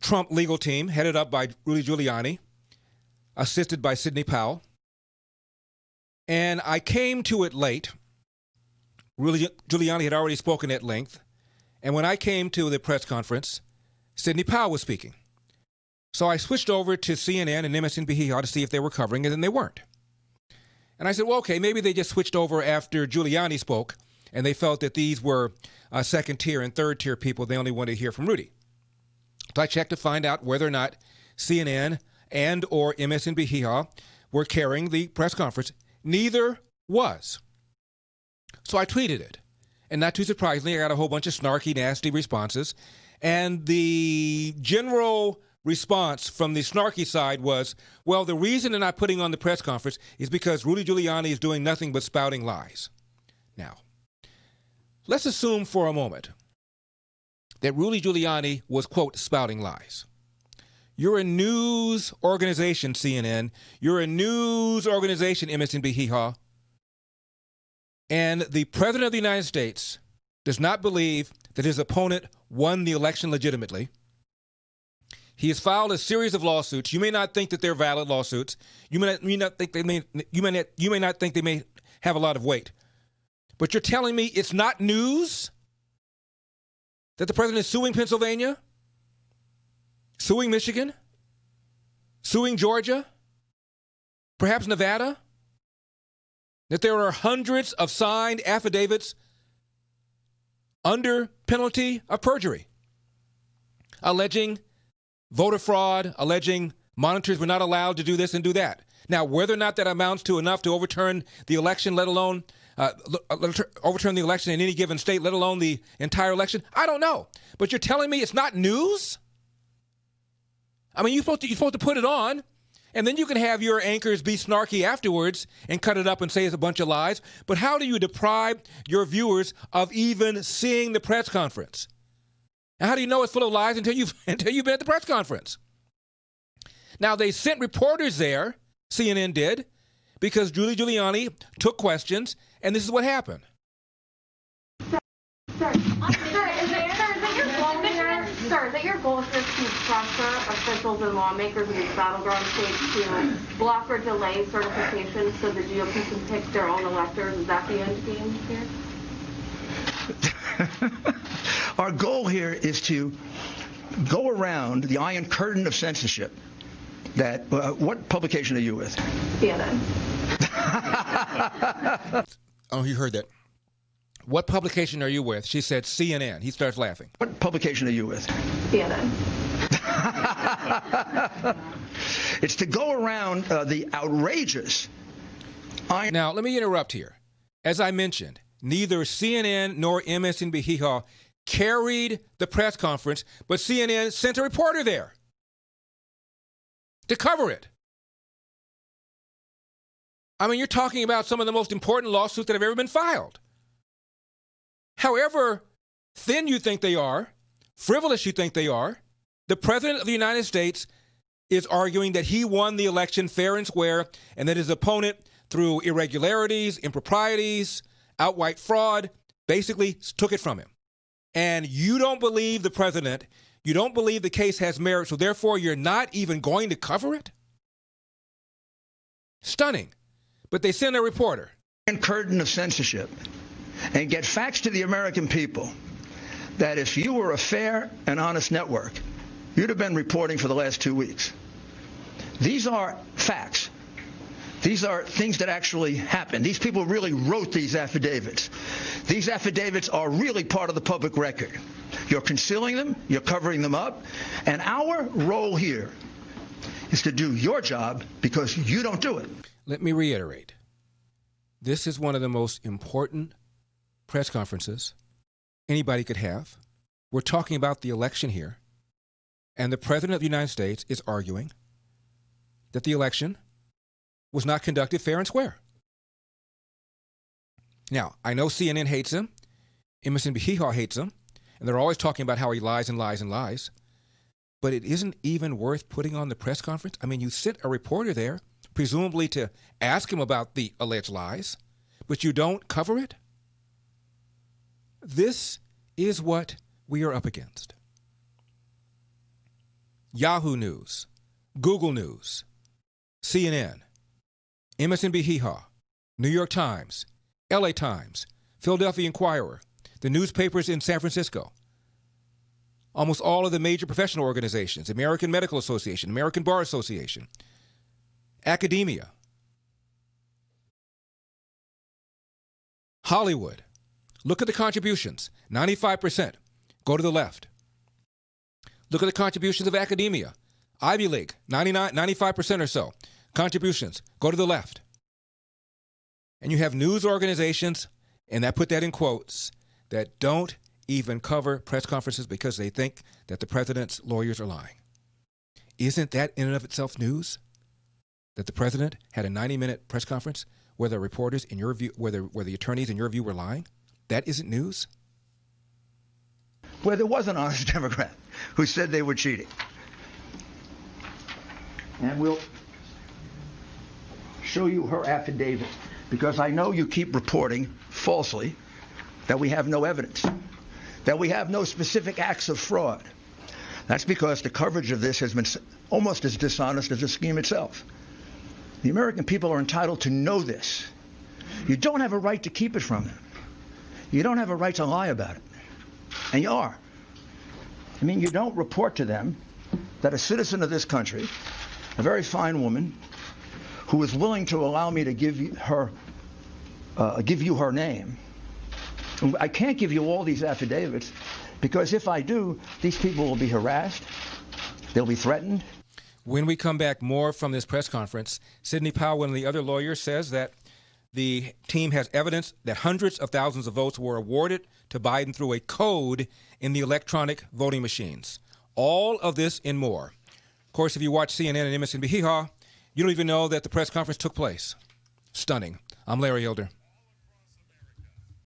Trump legal team headed up by Rudy Giuliani, assisted by Sidney Powell. And I came to it late. Rudy Giuliani had already spoken at length. And when I came to the press conference, Sidney Powell was speaking. So I switched over to CNN and MSNBC to see if they were covering it, and they weren't. And I said, well, okay, maybe they just switched over after Giuliani spoke, and they felt that these were second-tier and third-tier people. They only wanted to hear from Rudy. So I checked to find out whether or not CNN and or MSNBC were carrying the press conference. Neither was. So I tweeted it. And not too surprisingly, I got a whole bunch of snarky, nasty responses. And the general response from the snarky side was, well, the reason they're not putting on the press conference is because Rudy Giuliani is doing nothing but spouting lies. Now, let's assume for a moment that Rudy Giuliani was, quote, spouting lies. You're a news organization, CNN. You're a news organization, MSNBC. And the President of the United States does not believe that his opponent won the election legitimately. He has filed a series of lawsuits. You may not think that they're valid lawsuits. You may not think they may have a lot of weight. But you're telling me it's not news that the president is suing Pennsylvania, suing Michigan, suing Georgia, perhaps Nevada, that there are hundreds of signed affidavits under penalty of perjury, alleging voter fraud, alleging monitors were not allowed to do this and do that. Now, whether or not that amounts to enough to overturn the election, let alone overturn the election in any given state, let alone the entire election, I don't know. But you're telling me it's not news? I mean, you're supposed to put it on, and then you can have your anchors be snarky afterwards and cut it up and say it's a bunch of lies. But how do you deprive your viewers of even seeing the press conference? And how do you know it's full of lies until you've been at the press conference? Now, they sent reporters there, CNN did, because Rudy Giuliani took questions, and this is what happened. Sir, is it your goal here to pressure officials and lawmakers in these battleground states to block or delay certification so the GOP can pick their own electors? Is that the end game here? Our goal here is to go around the iron curtain of censorship. That what publication are you with? CNN. Oh, you heard that. What publication are you with? She said CNN. He starts laughing. What publication are you with? CNN. It's to go around the outrageous iron. Now, let me interrupt here. As I mentioned, neither CNN nor MSNBC carried the press conference, but CNN sent a reporter there to cover it. I mean, you're talking about some of the most important lawsuits that have ever been filed. However thin you think they are, frivolous you think they are, the President of the United States is arguing that he won the election fair and square and that his opponent, through irregularities, improprieties, outright fraud, basically took it from him. And you don't believe the president, you don't believe the case has merit, so therefore you're not even going to cover it? Stunning. But they send a reporter. Curtain of censorship and get facts to the American people that if you were a fair and honest network, you'd have been reporting for the last 2 weeks. These are facts. These are things that actually happened. These people really wrote these affidavits. These affidavits are really part of the public record. You're concealing them, you're covering them up, and our role here is to do your job because you don't do it. Let me reiterate. This is one of the most important press conferences anybody could have. We're talking about the election here, and the President of the United States is arguing that the election was not conducted fair and square. Now, I know CNN hates him, MSNBC hates him, and they're always talking about how he lies and lies and lies, but it isn't even worth putting on the press conference. I mean, you sent a reporter there, presumably to ask him about the alleged lies, but you don't cover it? This is what we are up against. Yahoo News, Google News, CNN, MSNBC, New York Times, LA Times, Philadelphia Inquirer, the newspapers in San Francisco, almost all of the major professional organizations, American Medical Association, American Bar Association, academia, Hollywood. Look at the contributions. 95% go to the left. Look at the contributions of academia. Ivy League, 95% or so. Contributions go to the left. And you have news organizations, and I put that in quotes, that don't even cover press conferences because they think that the president's lawyers are lying. Isn't that in and of itself news? That the president had a 90-minute press conference where the reporters, in your view, where the attorneys, in your view, were lying? That isn't news? Where there was an honest Democrat who said they were cheating. And we'll show you her affidavit, because I know you keep reporting falsely that we have no evidence, that we have no specific acts of fraud. That's because the coverage of this has been almost as dishonest as the scheme itself. The American people are entitled to know this. You don't have a right to keep it from them. You don't have a right to lie about it. And you are. I mean, you don't report to them that a citizen of this country, a very fine woman, who is willing to allow me to give you her name. I can't give you all these affidavits because if I do, these people will be harassed. They'll be threatened. When we come back, more from this press conference. Sidney Powell, one of the other lawyers, says that the team has evidence that hundreds of thousands of votes were awarded to Biden through a code in the electronic voting machines. All of this and more. Of course, if you watch CNN and MSNBC, you don't even know that the press conference took place. Stunning. I'm Larry Elder.